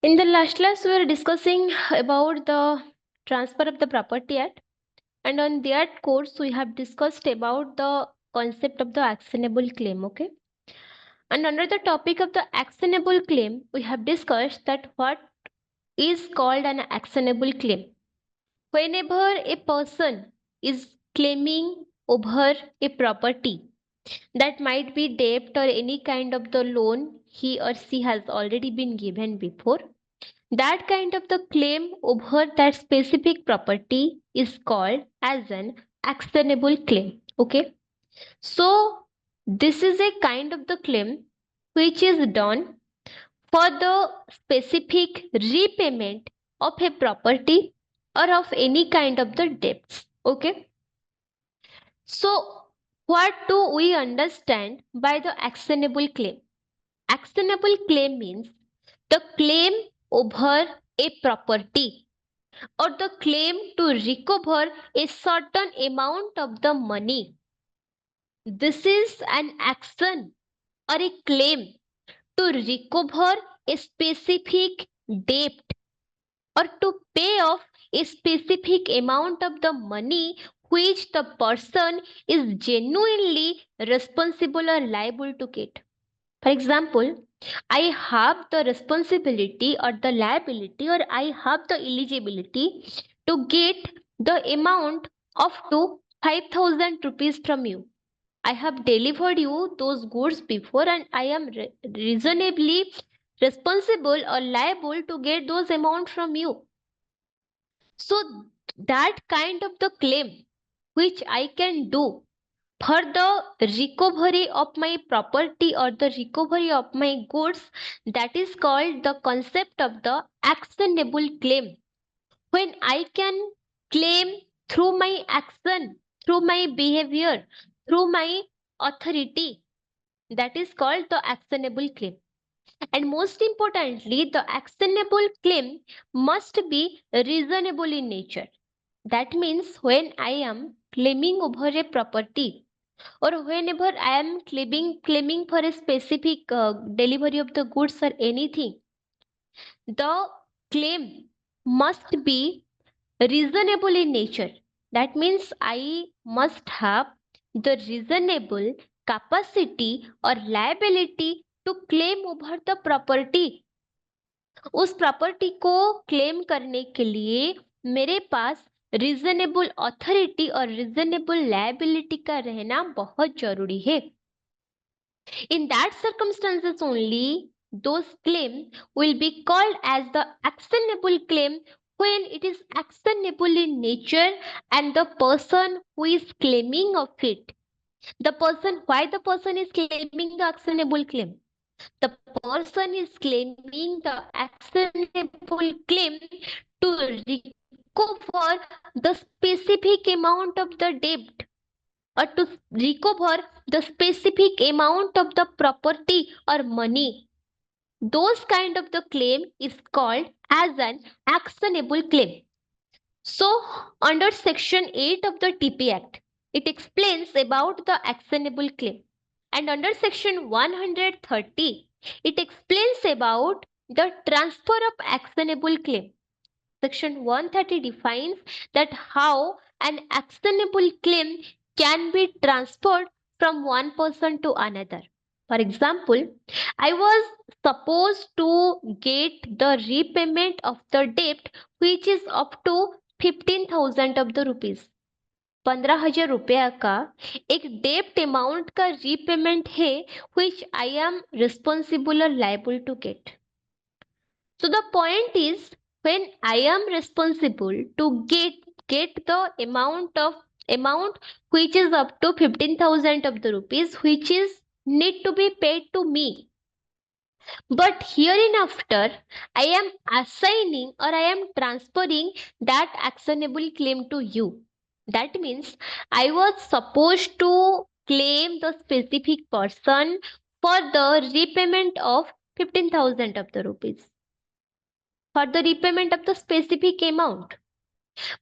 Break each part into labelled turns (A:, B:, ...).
A: In the last class, we were discussing about the Transfer of the Property Act, and on that course, we have discussed about the concept of the actionable claim. Okay, and under the topic of the actionable claim, we have discussed that what is called an actionable claim. Whenever a person is claiming over a property, that might be debt or any kind of the loan he or she has already been given before, that kind of the claim over that specific property is called as an actionable claim. Okay, so this is a kind of the claim which is done for the specific repayment of a property or of any kind of the debts. Okay, so what do we understand by the actionable claim? Actionable claim means the claim over a property or the claim to recover a certain amount of the money. This is an action or a claim to recover a specific debt or to pay off a specific amount of the money which the person is genuinely responsible or liable to get. For example, I have the responsibility or the liability or I have the eligibility to get the amount of to 5,000 rupees from you. I have delivered you those goods before and I am reasonably responsible or liable to get those amount from you. So that kind of the claim which I can do for the recovery of my property or the recovery of my goods, that is called the concept of the actionable claim. When I can claim through my action, through my behavior, through my authority, that is called the actionable claim. And most importantly, the actionable claim must be reasonable in nature. That means when I am claiming over a property or whenever I am claiming for a specific delivery of the goods or anything, the claim must be reasonable in nature. That means I must have the reasonable capacity or liability to claim over the property. उस property को claim करने के लिए मेरे पास reasonable authority और reasonable liability का रहना बहुत जरूरी है. In that circumstances only, those claim will be called as the actionable claim when it is actionable in nature and the person who is claiming of it. The person, why the person is claiming the actionable claim? The person is claiming the actionable claim to recover the specific amount of the debt or to recover the specific amount of the property or money. Those kind of the claim is called as an actionable claim. So under section 8 of the TP Act, it explains about the actionable claim. And under section 130, it explains about the transfer of actionable claim. Section 130 defines that how an actionable claim can be transferred from one person to another. For example, I was supposed to get the repayment of the debt which is up to 15,000 of the rupees. 15,000 रुपया का एक डेप्ट amount का repayment है which I am responsible or liable to get. So the point is, when I am responsible to get the amount which is up to 15,000 of the rupees which is need to be paid to me. But hereinafter, I am assigning or I am transferring that actionable claim to you. That means I was supposed to claim the specific person for the repayment of 15,000 of the rupees, for the repayment of the specific amount.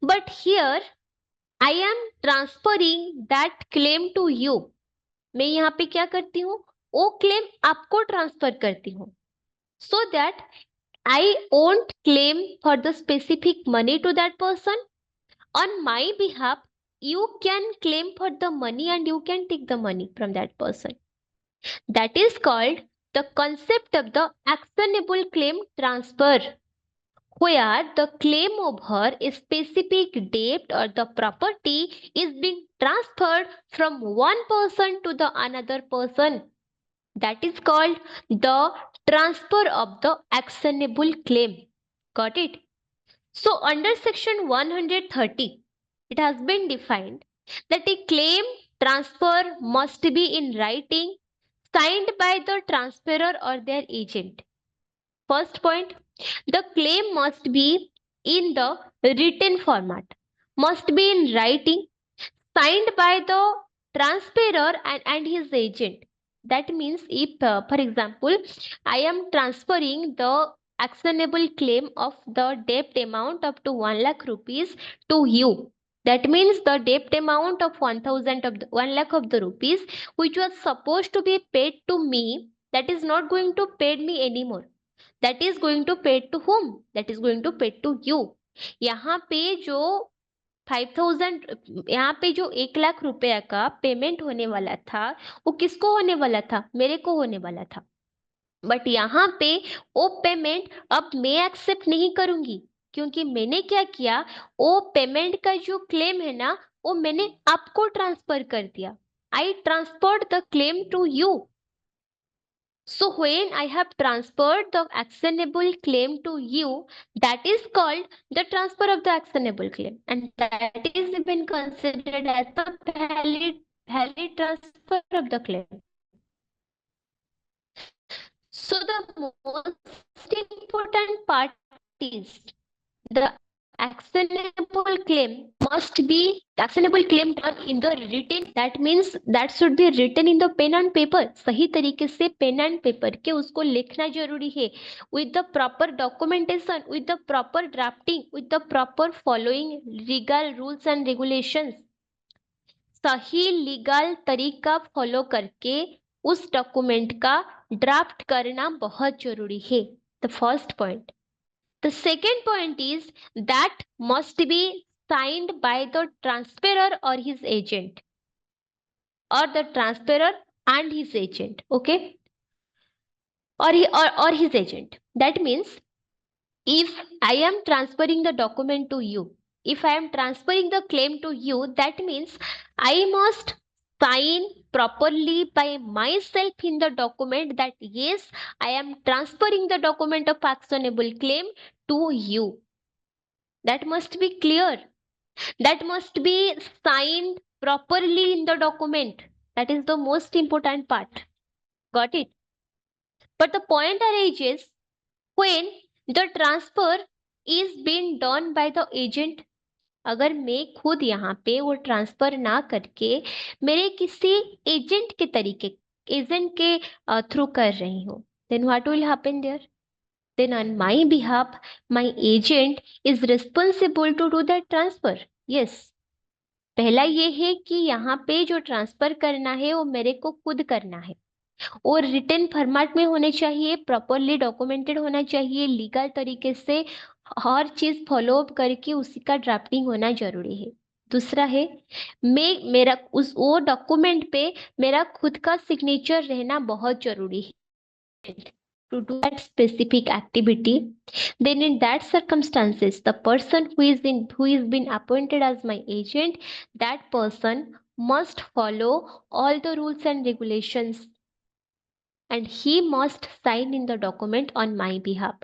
A: But here I am transferring that claim to you. मैं यहाँ पे क्या करती हूँ, वो claim आपको transfer करती हूँ, so that I won't claim for the specific money to that person. On my behalf, you can claim for the money and you can take the money from that person. That is called the concept of the actionable claim transfer, where the claim over a specific debt or the property is being transferred from one person to the another person. That is called the transfer of the actionable claim. Got it? So, under section 130, it has been defined that a claim transfer must be in writing, signed by the transferor or their agent. First point, the claim must be in the written format, must be in writing, signed by the transferor and his agent. That means if, for example, I am transferring the actionable claim of the debt amount up to 1 lakh rupees to you. That means the debt amount of 1000 of the 1 lakh of the rupees, which was supposed to be paid to me, that is not going to pay me anymore. That is going to pay to whom? That is going to pay to you. यहाँ पे जो 5000, यहाँ पे जो 1 लाख रुपया का payment होने वाला था, वो किसको होने वाला था? मेरे को होने वाला था. बट यहाँ पे वो पेमेंट अब मैं एक्सेप्ट नहीं करूंगी, क्योंकि मैंने क्या किया, वो पेमेंट का जो क्लेम है ना, वो मैंने आपको ट्रांसफर कर दिया. I transferred the claim to you. So when I have transferred the actionable claim to you, that is called the transfer of the actionable claim, and that is even considered as the valid transfer of the claim. So the most important part is the actionable claim must be actionable claim done in the written. That means that should be written in the pen and paper. सही तरीके से pen and paper के उसको लिखना जरूरी है, with the proper documentation, with the proper drafting, with the proper following legal rules and regulations. सही legal तरीका फॉलो करके उस डॉक्यूमेंट का ड्राफ्ट करना बहुत जरूरी है. The first point. The second point is that must be signed by the transferor or his agent, or the transferor and his agent. Okay, or his agent. That means if I am transferring the document to you, if I am transferring the claim to you, that means I must sign properly by myself in the document that yes, I am transferring the document of actionable claim to you. That must be clear. That must be signed properly in the document. That is the most important part. Got it? But the point arises when the transfer is being done by the agent. अगर मैं खुद यहाँ पे वो transfer ना करके मेरे किसी एजेंट के तरीके एजेंट के थ्रू कर रही हूँ, then what will happen there? Then on my behalf, my agent is responsible to do that transfer. Yes. पहला ये है कि यहाँ पे जो ट्रांसफर करना है वो मेरे को खुद करना है, और रिटन फॉर्मेट में होने चाहिए, प्रॉपरली डॉक्यूमेंटेड होना चाहिए, लीगल तरीके से हर चीज फॉलो अप करके उसी का ड्राफ्टिंग होना जरूरी है. दूसरा है, मैं मेरा उस वो डॉक्यूमेंट पे मेरा खुद का सिग्नेचर रहना बहुत जरूरी है to do that specific activity. Then in that circumstances, the person who is been appointed as my agent, that person must follow all the rules and regulations, and he must sign in the document on my behalf.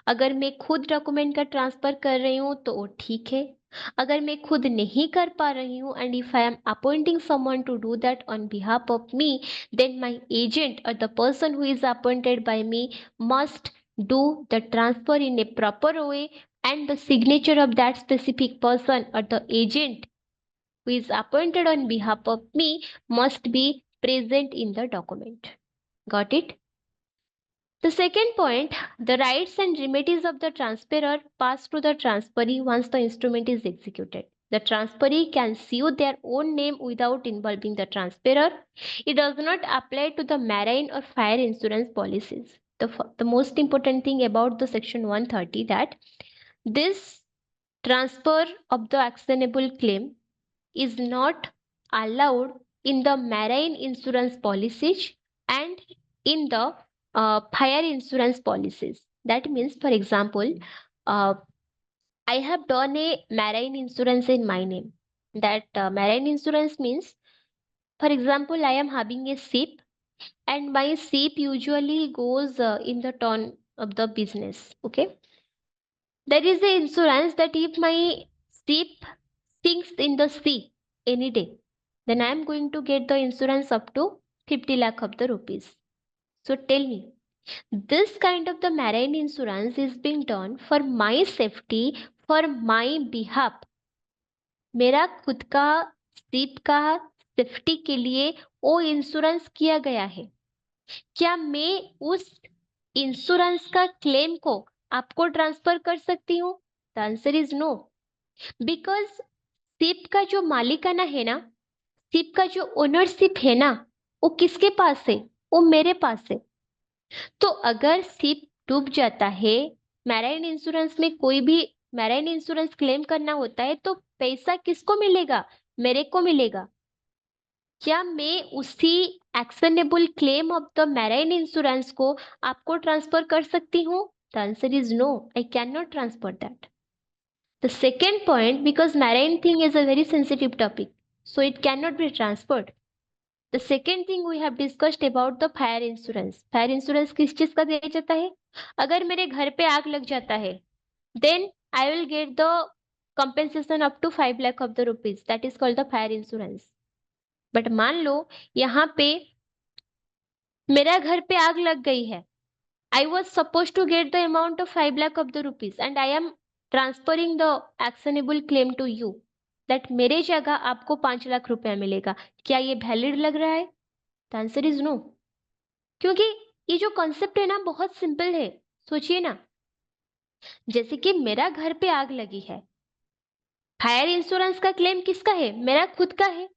A: अगर मैं खुद document का transfer कर रही हूँ तो वो ठीक है. अगर मैं खुद नहीं कर पा रही हूँ and if I am appointing someone to do that on behalf of me, then my agent or the person who is appointed by me must do the transfer in a proper way, and the signature of that specific person or the agent who is appointed on behalf of me must be present in the document. Got it? The second point, the rights and remedies of the transferor pass to the transferee once the instrument is executed. The transferee can sue their own name without involving the transferor. It does not apply to the marine or fire insurance policies. the most important thing about the section 130 that this transfer of the actionable claim is not allowed in the marine insurance policies and in the fire insurance policies. That means, for example, uh, I have done a marine insurance in my name. That marine insurance means, for example, I am having a ship and my ship usually goes in the turn of the business. Okay, there is a insurance that if my ship sinks in the sea any day, then I am going to get the insurance up to 50 lakh of the rupees. So tell me, this kind of the marine insurance is being done for my safety, for my behalf. मेरा खुद का ship का safety के लिए वो insurance किया गया है. क्या मैं उस इंश्योरेंस का क्लेम को आपको ट्रांसफर कर सकती हूँ? The answer is no, because ship का जो मालिकाना है ना, शिप का जो ओनरशिप है ना, वो किसके पास है? वो मेरे पास है. तो अगर शिप डूब जाता है, मैराइन इंश्योरेंस में कोई भी मैराइन इंश्योरेंस क्लेम करना होता है, तो पैसा किसको मिलेगा? मेरे को मिलेगा. क्या मैं उसी actionable claim of the marine insurance को आपको ट्रांसफर कर सकती हूँ? The answer is no, I can not transfer that. The second point, because marine thing is a very sensitive topic, so it cannot be transferred. The second thing we have discussed about the fire insurance. Fire insurance किस चीज का दिया जाता है? अगर मेरे घर पे आग लग जाता है, then I will get the compensation up to 5 lakh of the rupees. That is called the fire insurance. But मान लो यहाँ पे मेरा घर पे आग लग गई है. I was supposed to get the amount of 5 lakh of the rupees and I am transferring the actionable claim to you. That मेरे जगह आपको 5 लाख रुपया मिलेगा. क्या ये वैलिड लग रहा है? The answer is no. क्योंकि ये जो कॉन्सेप्ट है ना, बहुत सिंपल है. सोचिए ना, जैसे कि मेरा घर पे आग लगी है, फायर इंश्योरेंस का क्लेम किसका है? मेरा खुद का है.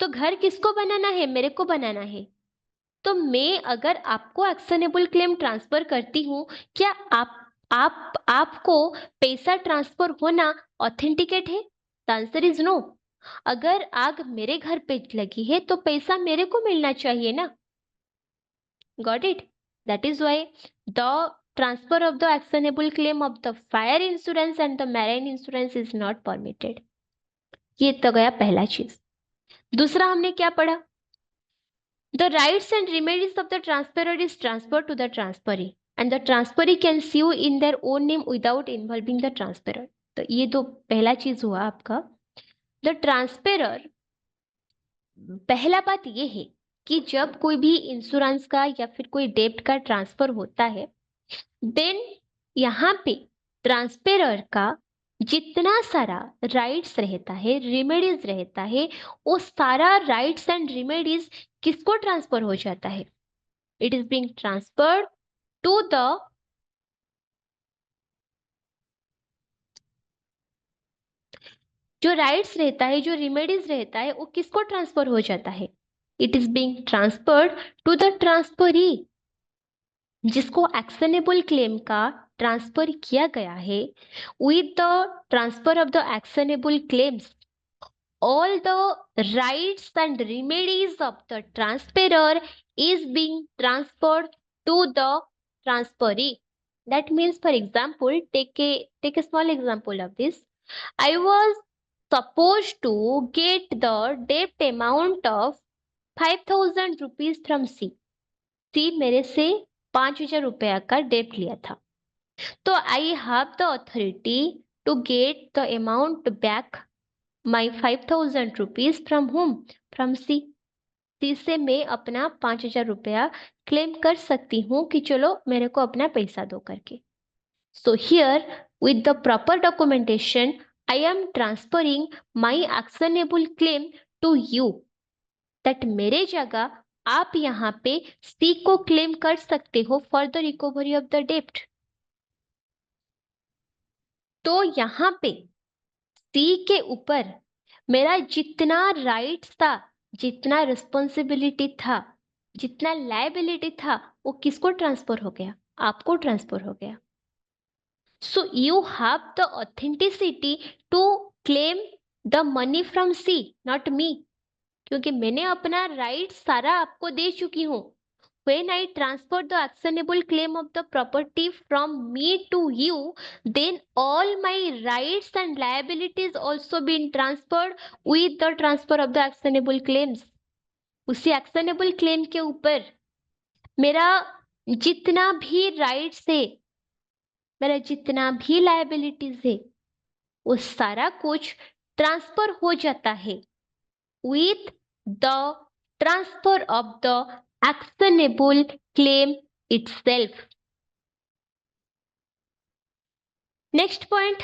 A: तो घर किसको बनाना है? मेरे को बनाना है. तो मैं अगर आपको एक्शनेबल क्लेम ट्रांसफर करती हूँ, क्या आपको पैसा ट्रांसफर होना ऑथेंटिकेट है? The answer is no. अगर आग मेरे घर पे लगी है तो पैसा मेरे को मिलना चाहिए ना. Got it? That is why the transfer of the actionable claim of the fire insurance and the marine insurance is not permitted. ये तो गया पहला चीज. दूसरा हमने क्या पढ़ा? The rights and remedies of the transferor is transferred to the transferee and the transferee can sue in their own name without involving the transferor. तो ये तो पहला चीज हुआ आपका. The transferor, पहला बात ये है कि जब कोई भी इंश्योरेंस का या फिर कोई डेब्ट का ट्रांसफर होता है, देन यहाँ पे ट्रांसफेरर का जितना सारा राइट्स रहता है, रेमेडीज रहता है, वो सारा राइट्स एंड रेमेडीज किसको ट्रांसफर हो जाता है? It is being transferred to the जो राइट्स रहता है, जो रेमेडीज रहता है, वो किसको ट्रांसफर हो जाता है? It is being transferred to the transferee. जिसको एक्शनेबल क्लेम का ट्रांसफर किया गया है, with the transfer of the actionable claims all the rights and remedies of the transferor is being transferred to the transferee. That means, for example, take a small example of this. I was supposed to get the debt amount of 5,000 rupees from C. C मेरे से 5,000 रुपया का date लिया था. तो I have the authority to get the amount back my 5,000 rupees from whom? From C. C से मैं अपना 5,000 रुपया क्लेम कर सकती हूँ कि चलो मेरे को अपना पैसा दो करके. So here with the proper documentation I am transferring my actionable claim to you. That मेरे जगह आप यहाँ पे C को क्लेम कर सकते हो for the recovery of the debt. तो यहाँ पे C के ऊपर मेरा जितना राइट्स था, जितना रिस्पॉन्सिबिलिटी था, जितना लायबिलिटी था वो किसको ट्रांसफर हो गया? आपको ट्रांसफर हो गया. So you have the authenticity to claim the money from C, not me. क्योंकि मैंने अपना राइट सारा आपको दे चुकी हूँ. When I transfer the actionable claim of the property from me to you, then all my rights and liabilities also been transferred with the transfer of the actionable claims. उसी actionable claim के ऊपर मेरा जितना भी rights है, मेरा जितना भी लायबिलिटीज है, वो सारा कुछ ट्रांसफर हो जाता है with the transfer of the actionable claim itself. Next point,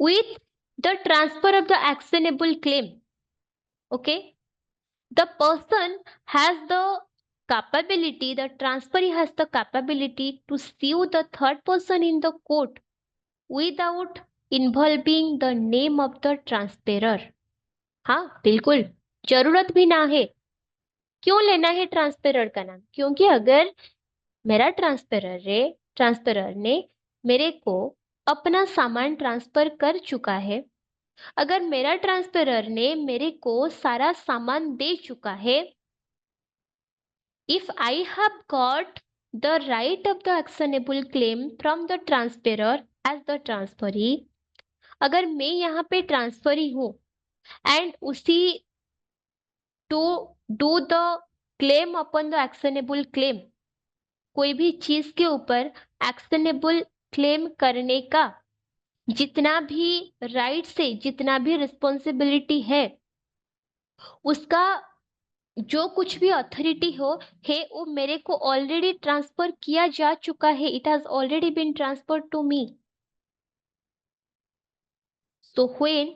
A: with the transfer of the actionable claim, okay, the person has the capability, the transferee has the capability to sue the third person in the court without involving the name of the transferer. हाँ बिल्कुल, जरूरत भी ना है. क्यों लेना है ट्रांसपेरर का नाम? क्योंकि अगर मेरा ट्रांसपेरर ने मेरे को अपना सामान ट्रांसफर कर चुका है, अगर मेरा ट्रांसपेरर ने मेरे को सारा सामान दे चुका है, if I have got the right of the actionable claim from the transferer as the transferee, अगर मैं यहाँ पे ट्रांसफरी हूँ एंड उसी to do the claim upon the actionable claim, कोई भी चीज के ऊपर एक्शनेबल क्लेम करने का जितना भी राइट्स है, जितना भी रिस्पॉन्सिबिलिटी है, उसका जो कुछ भी अथॉरिटी हो है, वो मेरे को ऑलरेडी ट्रांसफर किया जा चुका है. It has already been transfer to me. So when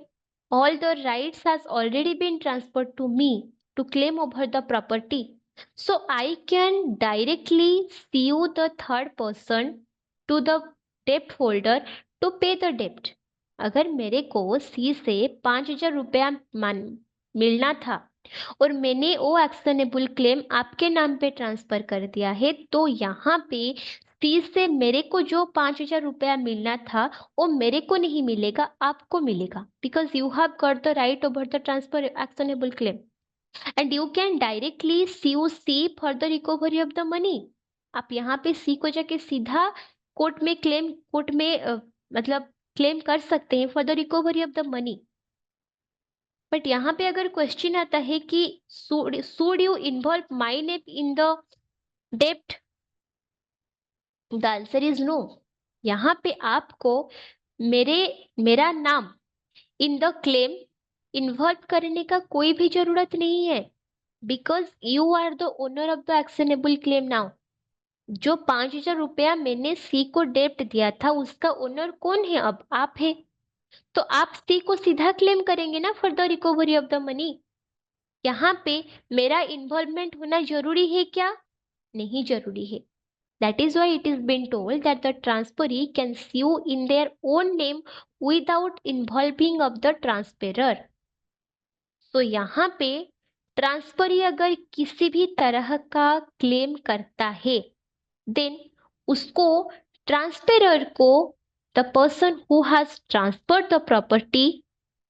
A: all the rights has already been transferred to me to claim over the property, so I can directly sue the third person to the debt holder to pay the debt. अगर मेरे को सी से 5,000 रुपया मिलना था और मैंने वो एक्शनेबल क्लेम आपके नाम पे ट्रांसफर कर दिया है, तो यहाँ पे सी से मेरे को जो 5,000 रुपया मिलना था वो मेरे को नहीं मिलेगा, आपको मिलेगा. Because you have got the right over the transfer actionable claim and you can directly sue C for the recovery of the money. आप यहाँ पे सी को जाके सीधा कोर्ट में मतलब क्लेम कर सकते हैं for the recovery of the money. But यहाँ पे अगर क्वेश्चन आता है कि should you involve my name in the डेप्ट, द आंसर इज नो. यहाँ पे आपको मेरा नाम इन द क्लेम इन्वॉल्व करने का कोई भी जरूरत नहीं है. Because you are the owner of the actionable claim now. जो 5,000 रुपया मैंने सी को डेप्ट दिया था, उसका ओनर कौन है? अब आप है. तो आप सी को सीधा क्लेम करेंगे ना for the recovery of the money. यहाँ पे मेरा इन्वॉल्वमेंट होना जरूरी है क्या? नहीं जरूरी है. That is why it is been told that the transferee can sue in their own name without involving of the transferor. So यहाँ पे ट्रांसफरी अगर किसी भी तरह का क्लेम करता है, then उसको ट्रांसफरर को, the person who has transferred the property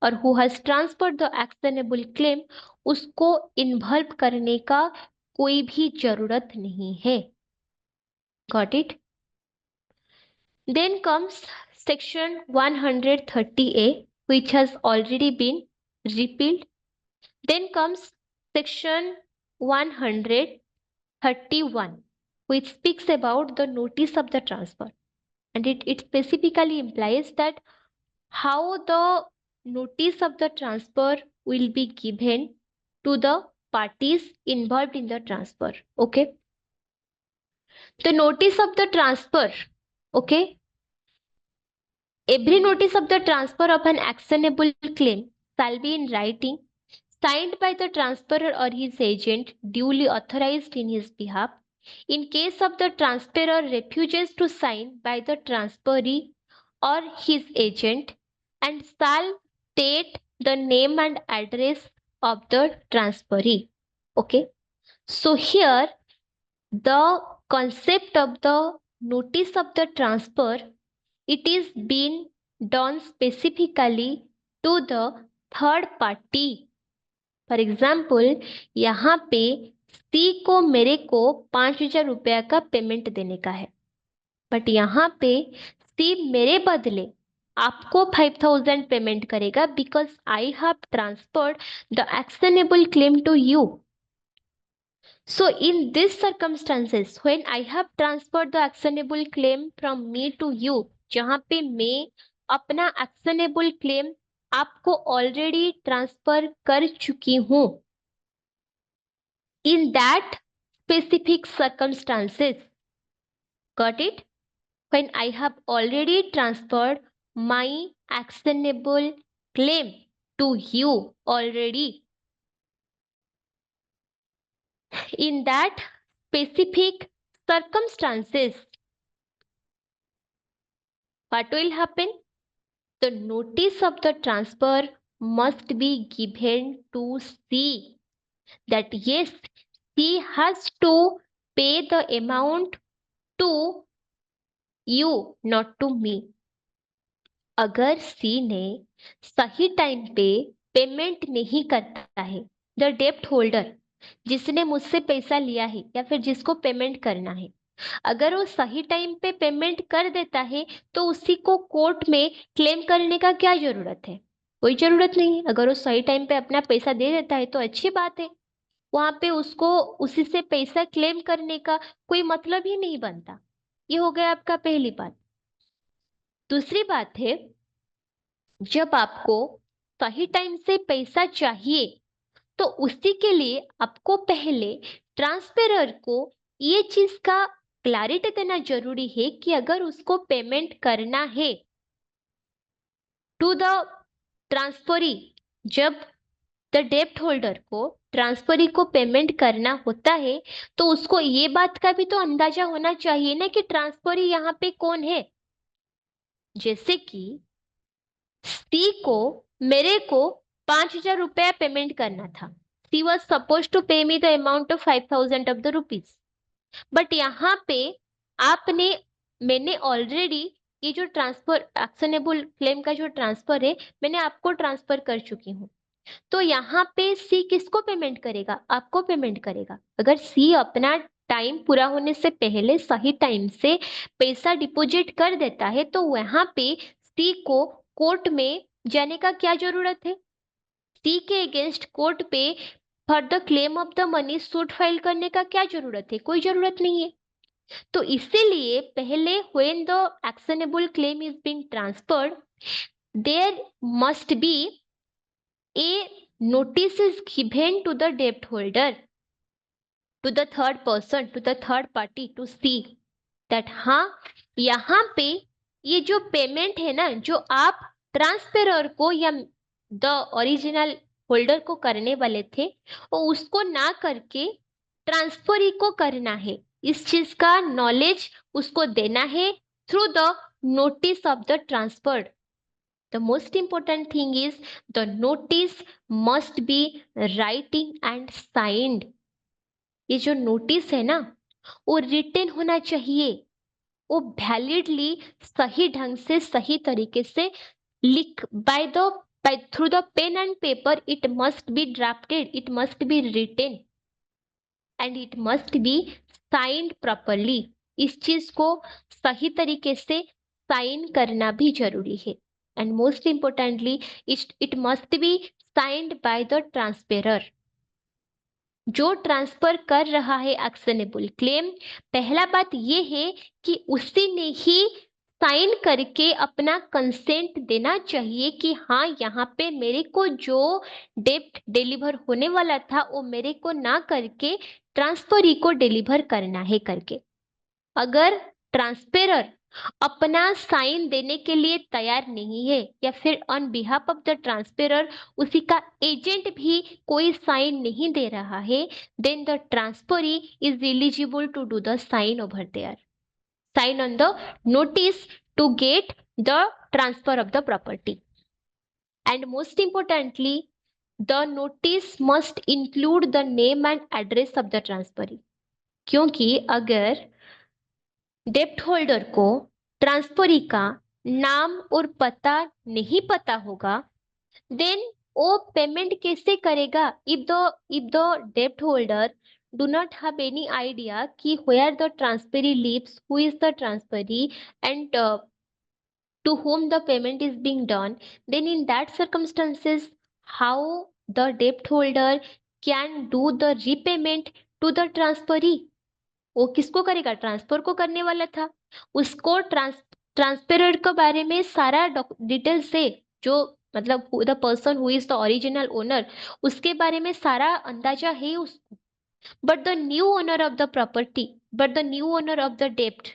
A: और who has transferred the actionable claim, उसको इन्वॉल्व करने का कोई भी जरूरत नहीं है. Got it? Then comes section 130A, which has already been repealed. Then comes section 131, which speaks about the notice of the transfer. And it specifically implies that how the notice of the transfer will be given to the parties involved in the transfer. Okay. The notice of the transfer. Okay. Every notice of the transfer of an actionable claim shall be in writing, signed by the transferor or his agent, duly authorized in his behalf. In case of the transferor refuses to sign by the transferee or his agent, and shall state the name and address of the transferee. Okay. So here the concept of the notice of the transfer, it is being done specifically to the third party. For example यहाँ पे सी को मेरे को 5,000 रुपया का payment देने का है, बट यहाँ पे सी मेरे बदले आपको 5,000 पेमेंट करेगा because I have transferred the actionable claim to you. So in these circumstances, when I have transferred the actionable claim from me to you, जहाँ पे मैं अपना actionable claim आपको already transfer कर चुकी हूँ, in that specific circumstances, got it? When I have already transferred my actionable claim to you already, in that specific circumstances, what will happen? The notice of the transfer must be given to C, that yes, C has to pay the amount to you, not to me. अगर C ने सही time पे payment नहीं करता है, the डेप्ट holder जिसने मुझसे पैसा लिया है या फिर जिसको पेमेंट करना है, अगर वो सही टाइम पे पेमेंट कर देता है तो उसी को कोर्ट में क्लेम करने का क्या जरूरत है? कोई जरूरत नहीं है. अगर वो सही टाइम पे अपना पैसा दे देता है तो अच्छी बात है, वहां पे उसको उसी से पैसा क्लेम करने का कोई मतलब ही नहीं बनता. ये हो गया आपका पहली बात. दूसरी बात है, जब आपको सही टाइम से पैसा चाहिए तो उसी के लिए आपको पहले ट्रांसफेरर को ये चीज का क्लैरिटी देना जरूरी है कि अगर उसको पेमेंट करना है टू द ट्रांसफरी, जब द डेप्ट होल्डर को ट्रांसफरी को पेमेंट करना होता है तो उसको ये बात का भी तो अंदाजा होना चाहिए ना कि ट्रांसफरी यहाँ पे कौन है. जैसे कि सी को मेरे को 5,000 रुपया पेमेंट करना था. सी वॉज सपोज टू पे me the amount of 5,000 of the rupees, but यहाँ पे आपने मैंने ऑलरेडी ये जो ट्रांसफर एक्शनेबल क्लेम का जो ट्रांसफर है मैंने आपको ट्रांसफर कर चुकी हूँ. तो यहाँ पे सी किसको पेमेंट करेगा? आपको पेमेंट करेगा. अगर सी अपना टाइम पूरा होने से पहले सही टाइम से पैसा डिपॉजिट कर देता है तो वहां पे सी को कोर्ट में जाने का क्या जरूरत है? सी के अगेंस्ट कोर्ट पे for the claim of the money suit file करने का क्या जरूरत है? कोई जरूरत नहीं है. तो इसीलिए पहले when the actionable claim is being transferred, there must be a notice is given to the debt holder, to the third person, to the third party, to see that हाँ यहाँ पे ये जो पेमेंट है ना जो आप ट्रांसफेरर को या द ओरिजिनल होल्डर को करने वाले थे वो उसको ना करके ट्रांसफरी को करना है. इस चीज का नॉलेज उसको देना है through the notice of the transferred. The most important thing is the notice must be writing and signed. ये जो नोटिस है ना वो रिटन होना चाहिए, वो वैलिडली सही ढंग से सही तरीके से लिख by through the pen and paper it must be drafted, it must be written and it must be signed properly. इस चीज को सही तरीके से साइन करना भी जरूरी है. And most importantly, it must be signed by the transferor. जो ट्रांसफर कर रहा है एक्शनेबल क्लेम, पहला बात ये है कि उसी ने ही साइन करके अपना कंसेंट देना चाहिए कि हाँ यहाँ पे मेरे को जो डेप्ट डिलीवर होने वाला था वो मेरे को ना करके ट्रांसफरी को डिलीवर करना है करके. अगर ट्रांसफेरर अपना साइन देने के लिए तैयार नहीं है या फिर ऑन बिहाफ ऑफ द ट्रांसफेरर उसी का एजेंट भी कोई साइन नहीं दे रहा है, then the transferee is eligible to do the sign over there, sign on the notice to get the transfer of the property. And most importantly the notice must include the name and address of the transferee. क्योंकि अगर डेप्ट holder को transferee का नाम और पता नहीं पता होगा, देन वो पेमेंट कैसे करेगा? इफ द डेप्ट holder do not have any idea कि where the transferee lives, who is the transferee, and to whom the payment is being done, then in that circumstances, how the debt holder can do the repayment to the transferee? वो किसको करेगा? Transfer को करने वाला था, उसको transferor के बारे में सारा डिटेल से, जो मतलब the person who is the original owner, उसके बारे में सारा अंदाजा है उसको। But the new owner of the property, but the new owner of the डेप्ट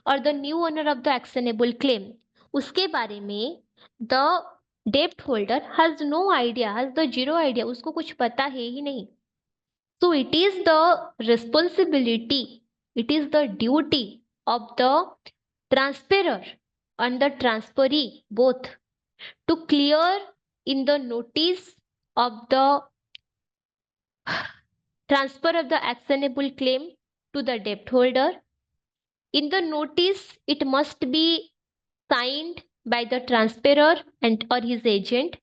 A: or the new owner of the actionable claim, उसके बारे में द डेप्ट holder has no idea, has the zero idea, उसको कुछ पता है ही नहीं। So it is the responsibility, it is the duty of the transferor and the transferee both to clear in the notice of the transfer of the actionable claim to the debt holder. In the notice, it must be signed by the transferor and or his agent,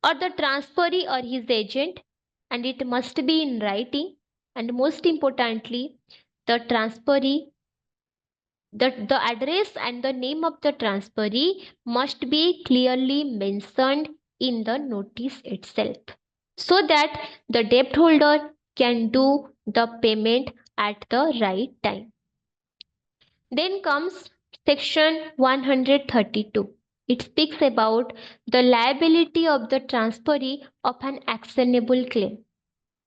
A: or the transferee or his agent, and it must be in writing. And most importantly, the transferee, the address and the name of the transferee must be clearly mentioned in the notice itself, so that the debt holder can do the payment at the right time. Then comes section 132. It speaks about the liability of the transferee of an actionable claim.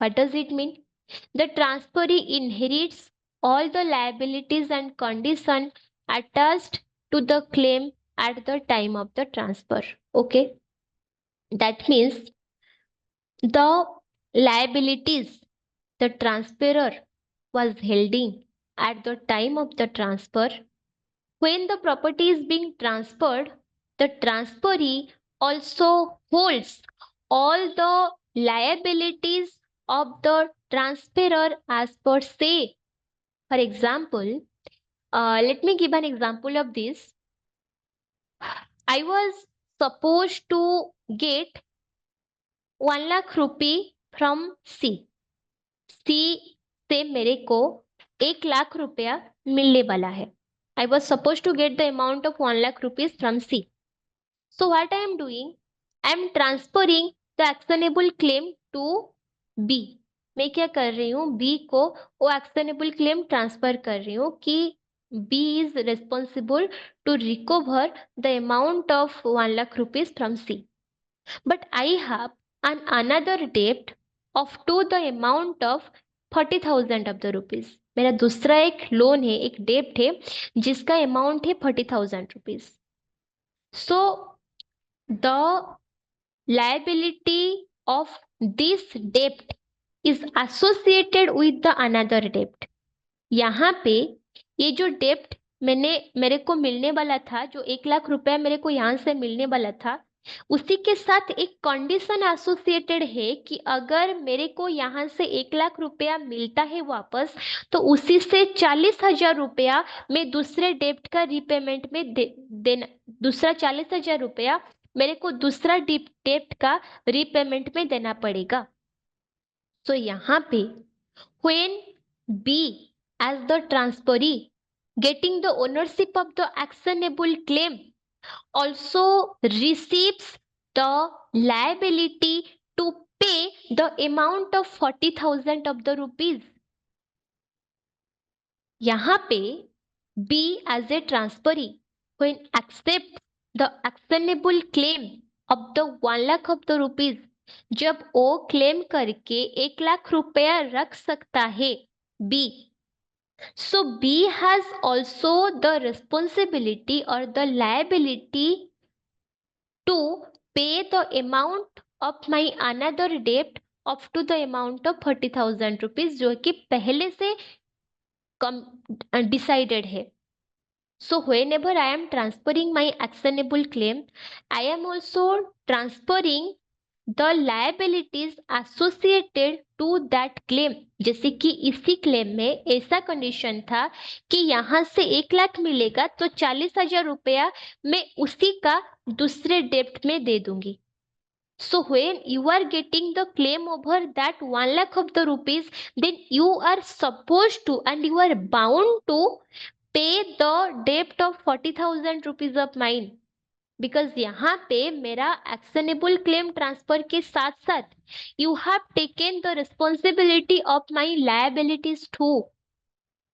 A: What does it mean? The transferee inherits all the liabilities and conditions attached to the claim at the time of the transfer. Okay, that means the liabilities the transferor was holding at the time of the transfer. When the property is being transferred, the transferee also holds all the liabilities of the transferor as per se. For example, let me give an example of this. I was supposed to get 1 lakh rupee from C. C से मेरे को 1 लाख रुपया मिलने वाला है. I was supposed to get the amount of 1 lakh rupees from C. So what I am doing? I am transferring the actionable claim to B. मैं क्या कर रही हूँ? B को वो actionable claim transfer कर रही हूँ कि B is responsible to recover the amount of 1 lakh rupees from C. But I have another debt of to the amount of 40,000 of the rupees. मेरा दूसरा एक लोन है, एक डेप्ट है जिसका अमाउंट है 40,000 rupees. So the liability of this debt is associated with the another debt. यहाँ पे ये जो डेप्ट मेरे को मिलने वाला था, जो 1 लाख रुपया मेरे को यहाँ से मिलने वाला था, उसी के साथ एक कंडीशन एसोसिएटेड है कि अगर मेरे को यहाँ से 1 लाख रुपया मिलता है वापस, तो उसी से 40,000 रुपया मैं दूसरे डेप्ट का रिपेमेंट में देना, दूसरा 40,000 रुपया मेरे को दूसरा डेप्ट का रिपेमेंट में देना पड़ेगा. So यहाँ पे when B as the transferee getting the ownership of the actionable claim also receives the liability to pay the amount of 40,000 of the rupees. यहाँ पे B as a transferee when accept the actionable claim of the 1 lakh of the rupees, जब वो claim करके 1 लाख रुपया रख सकता है B. So B has also the responsibility or the liability to pay the amount of my another debt up to the amount of 40,000 rupees, जो कि पहले से decided है. So whenever I am transferring my actionable claim, I am also transferring the liabilities associated to that claim. जैसे कि इसी claim में ऐसा कंडीशन था कि यहां से 1 लाख मिलेगा तो 40,000 रुपया मैं उसी का दूसरे डेप्ट में दे दूंगी. So when you are getting the claim over that 1 lakh of the rupees, then you are supposed to and you are bound to pay the debt of 40,000 rupees of mine. Because यहाँ पे मेरा actionable claim transfer के साथ साथ you have taken the responsibility of my liabilities too.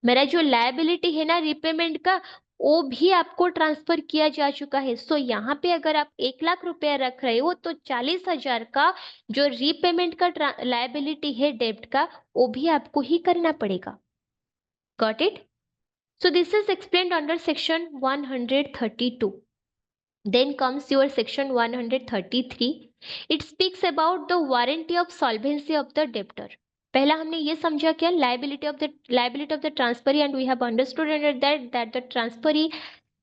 A: मेरा जो liability है ना रिपेमेंट का, वो भी आपको ट्रांसफर किया जा चुका है. सो यहाँ पे अगर आप 1 लाख रुपया रख रहे हो तो 40,000 का जो रीपेमेंट का लायबिलिटी है डेब्ट का, वो भी आपको ही करना पड़ेगा. Got it? So this is explained under section 132. Then comes your section 133. It speaks about the warranty of solvency of the debtor. पहला हमने ये समझा क्या, liability of the transferee, and we have understood under that the transferee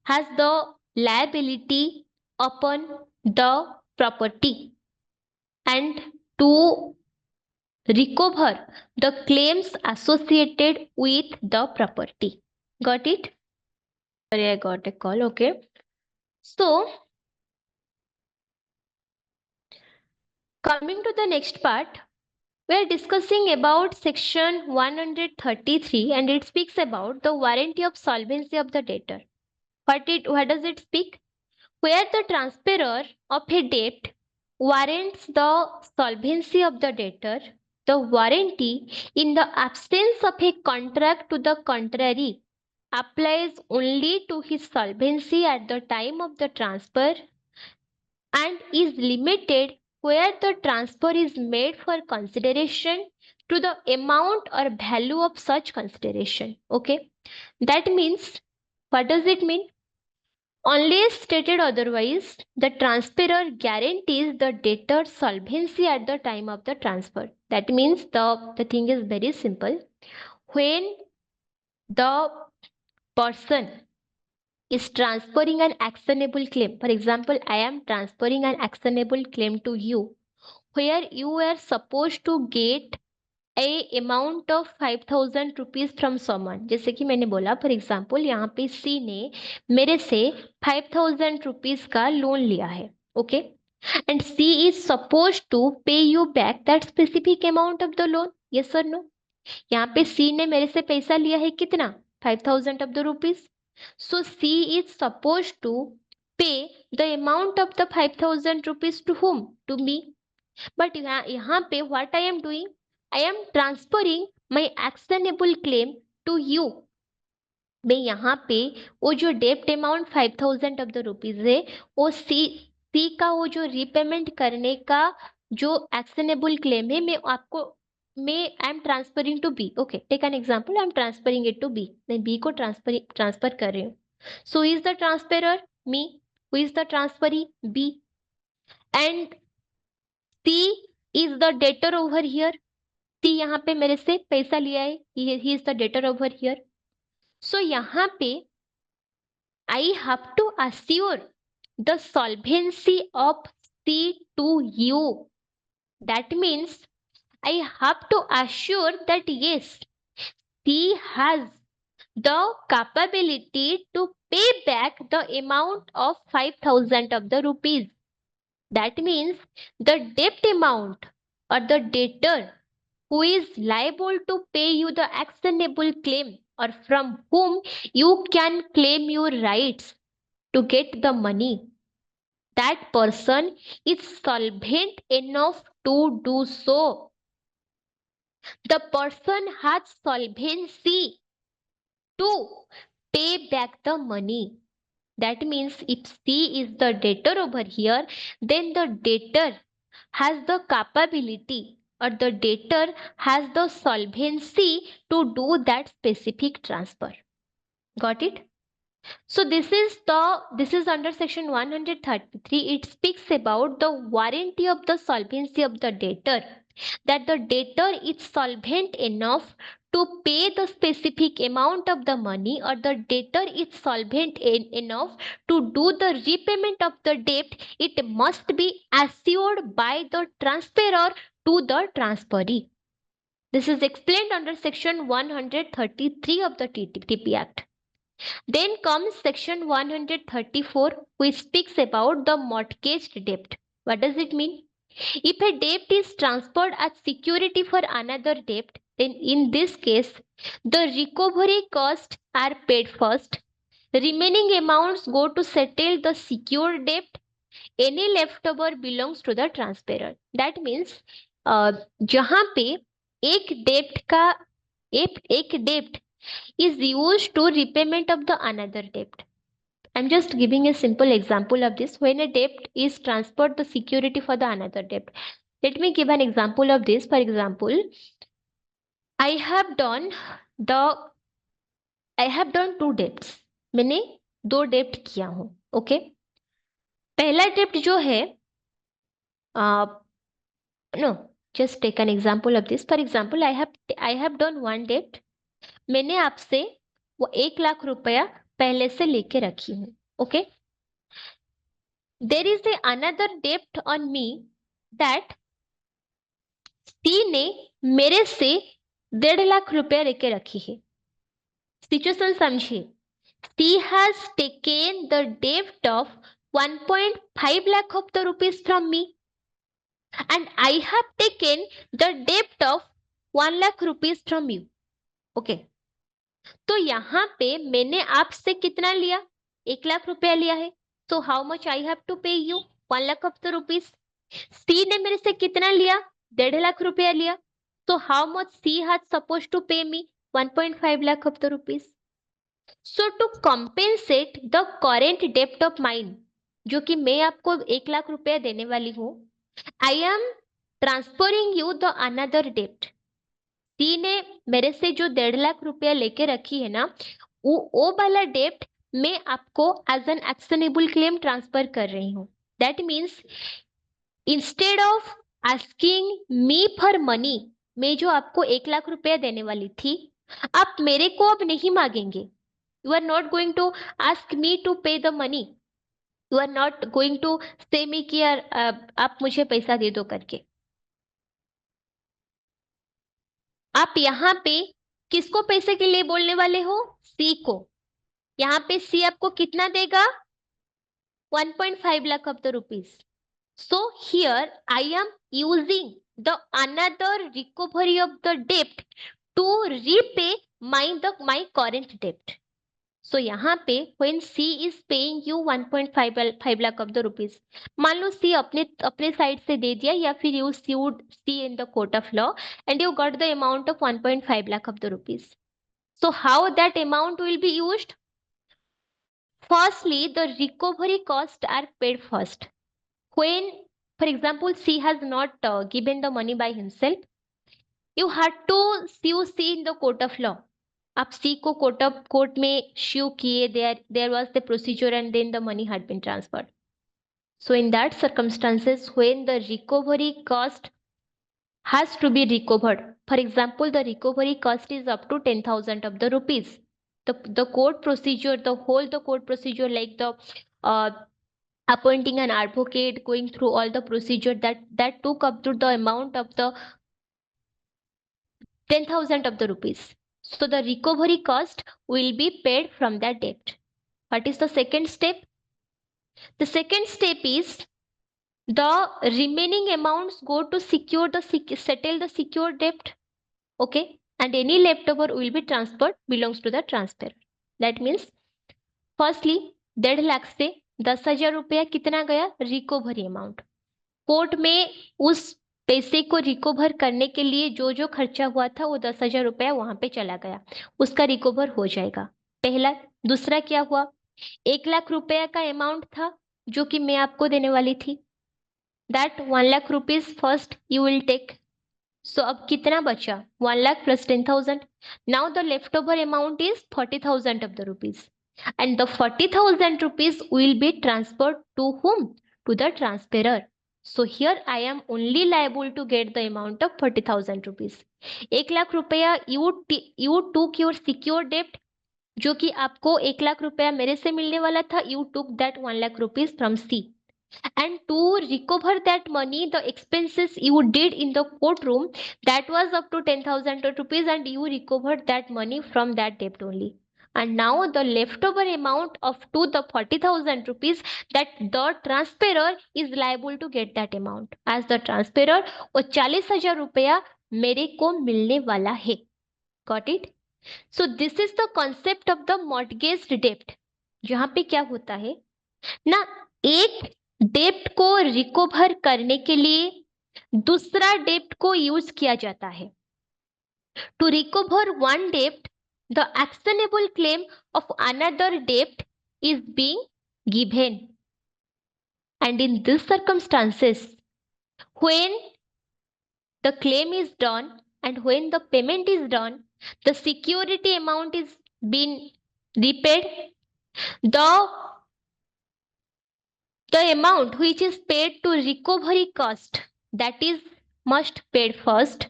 A: has the liability upon the property and to recover the claims associated with the property. Got it? Sorry, I got a call. Okay. So coming to the next part, we are discussing about section 133 and it speaks about the warranty of solvency of the debtor. What does it speak? Where the transferor of a debt warrants the solvency of the debtor, the warranty in the absence of a contract to the contrary applies only to his solvency at the time of the transfer and is limited where the transfer is made for consideration to the amount or value of such consideration. Okay, that means, what does it mean? Unless stated otherwise, the transferor guarantees the debtor's solvency at the time of the transfer. That means the thing is very simple. When the person is transferring an actionable claim, for example, I am transferring an actionable claim to you, where you are supposed to get a amount of 5,000 rupees from someone. जैसे कि मैंने बोला for example यहाँ पे सी ने मेरे से 5,000 rupees का लोन लिया है. Okay, and C is suppose to pay you back that specific amount of the loan. Yes or no? यहाँ पे सी ने मेरे से पैसा लिया है कितना, 5,000 of the rupees. So C is supposed to pay the amount of the 5,000 rupees to whom? To me. But यहाँ पे what I am doing? I am transferring my actionable claim to you. मैं यहाँ पे वो जो डेप्ट amount 5,000 of the rupees है, वो सी का वो जो रीपेमेंट करने का जो एक्शनेबल क्लेम है, मैं I am transferring to B. Okay, take an example, I am transferring it to B. मैं बी को ट्रांसफर कर रही हूँ. So is the transferor me, who is the transferee B, and C is the debtor over here. C यहाँ पे मेरे से पैसा लिया है, he is the debtor over here. So यहाँ पे I have to assure the solvency of C to you. That means I have to assure that yes, C has the capability to pay back the amount of 5,000 of the rupees. That means the debt amount or the debtor who is liable to pay you the actionable claim or from whom you can claim your rights to get the money, that person is solvent enough to do so. The person has solvency to pay back the money. That means if C is the debtor over here, then the debtor has the capability or the debtor has the solvency to do that specific transfer. Got it? So this is under section 133. It speaks about the warranty of the solvency of the debtor, that the debtor is solvent enough to pay the specific amount of the money or the debtor is solvent enough to do the repayment of the debt, it must be assured by the transferor to the transferee. This is explained under section 133 of the TP Act. Then comes section 134, which speaks about the mortgaged debt. What does it mean? If a debt is transferred as security for another debt, then in this case, the recovery costs are paid first. Remaining amounts go to settle the secured debt. Any leftover belongs to the transferor. That means जहाँ पे एक debt is used to repayment of the another debt. I'm just giving a simple example of this. When a debt is transferred the security for the another debt. Let me give an example of this. For example, I have done 2 debts. मैंने 2 डेप्ट किया हूं. Okay, पहला डेप्ट जो है no just take an example of this. For example, I have done 1 डेप्ट. मैंने आपसे वो 1 लाख रुपया पहले से लेके रखी हूँ. Okay, there is a another debt on me that सी ने मेरे से 1.5 लाख रुपया लेके रखी है. सिचुएशन समझिए. सी हैज टेकन द डेब्ट of 1.5 lakh of the rupees from me and I have taken the debt of 1 lakh rupees from you. Okay, तो यहाँ पे मैंने आपसे कितना लिया? 1 लाख रुपया लिया है. So how much I have to pay you? 1 lakh of the rupees. C ने मेरे से कितना लिया? 1.5 लाख रुपया लिया. So how much C has supposed to pay me? 1.5 lakh of the rupees. So to compensate the current debt of mine, जो कि मैं आपको 1 लाख रुपया देने वाली हूँ, I am transferring you the another debt. C ने मेरे से जो 1.5 लाख रुपया लेके रखी है ना, वो वाला डेप्ट मैं आपको as an actionable claim transfer कर रही हूँ. That means instead of asking me for money, मैं जो आपको 1 लाख रुपया देने वाली थी, आप मेरे को अब नहीं मांगेंगे. You are not going to ask me to pay the money. You are not going to say me कि आप मुझे पैसा दे दो करके. आप यहाँ पे किसको पैसे के लिए बोलने वाले हो? सी को. यहाँ पे सी आपको कितना देगा? 1.5 lakh of the rupees. So here I am using the another recovery of the debt to repay my current debt. So यहाँ पे when C is paying you 1.5 lakh of the rupees, मान लो C अपने side से दे दिया, या फिर you sued C in the court of law and you got the amount of 1.5 lakh of the rupees. So how that amount will be used? Firstly, the recovery costs are paid first. When, for example, C has not given the money by himself, you had to sue C in the court of law. आप C को court में sue किए, there was the procedure and then the money had been transferred. So in that circumstances, when the recovery cost has to be recovered, for example, the recovery cost is up to 10,000 of the rupees. The court procedure, the court procedure, like the appointing an advocate, going through all the procedure, that took up to the amount of the 10,000 of the rupees. So the recovery cost will be paid from that debt. What is the second step? The second step is the remaining amounts go to settle the secured debt. Okay, and any leftover will be transferred, belongs to the transferor. That means firstly 1.5 lakh से 10,000 रुपया कितना गया? Recovery amount. Court में उस पैसे को recover करने के लिए जो खर्चा हुआ था वो 10,000 रुपया वहां पे चला गया, उसका रिकवर हो जाएगा. पहला. दूसरा क्या हुआ? 1 लाख रुपया का अमाउंट था जो कि मैं आपको देने वाली थी. That 1 lakh rupees first you will take. So अब कितना बचा? 1 lakh plus 10,000. Now the leftover amount is 40,000 of the rupees. And the 40,000 rupees will be transferred to whom? To the transferor. So here I am only liable to get the amount of 40,000 rupees. 1 lakh रुपया you took your secured debt, जो कि आपको 1 लाख रुपया मेरे से मिलने वाला था. You took that 1 lakh rupees from C. And to recover that money, the expenses you did in the courtroom, that was up to 10,000 rupees, and you recovered that money from that debt only. And now the leftover amount of to the 40,000 rupees, that the transferor is liable to get that amount as the transferor. वो 40,000 रुपया मेरे को मिलने वाला है. Got it? So this is the concept of the mortgage debt. जहाँ पे क्या होता है ना, एक डेप्ट को रिकवर करने के लिए दूसरा डेप्ट को यूज किया जाता है. To recover one dept, the actionable claim of another dept is being given. And in these circumstances, when the claim is done and when the payment is done, the security amount is been repaid. The amount which is paid to recovery cost, that is must paid first,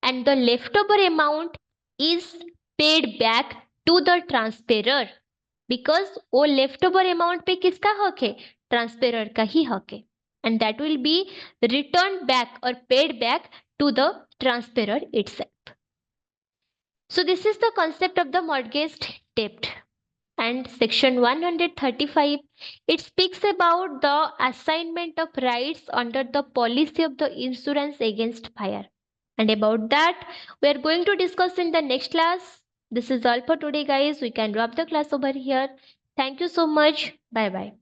A: and the leftover amount is paid back to the transferor, because वो leftover amount पे किसका हक है, transferor का ही हक है, and that will be returned back or paid back to the transferor itself. So this is the concept of the mortgage debt. And section 135, it speaks about the assignment of rights under the policy of the insurance against fire. And about that, we are going to discuss in the next class. This is all for today, guys. We can wrap the class over here. Thank you so much. Bye bye.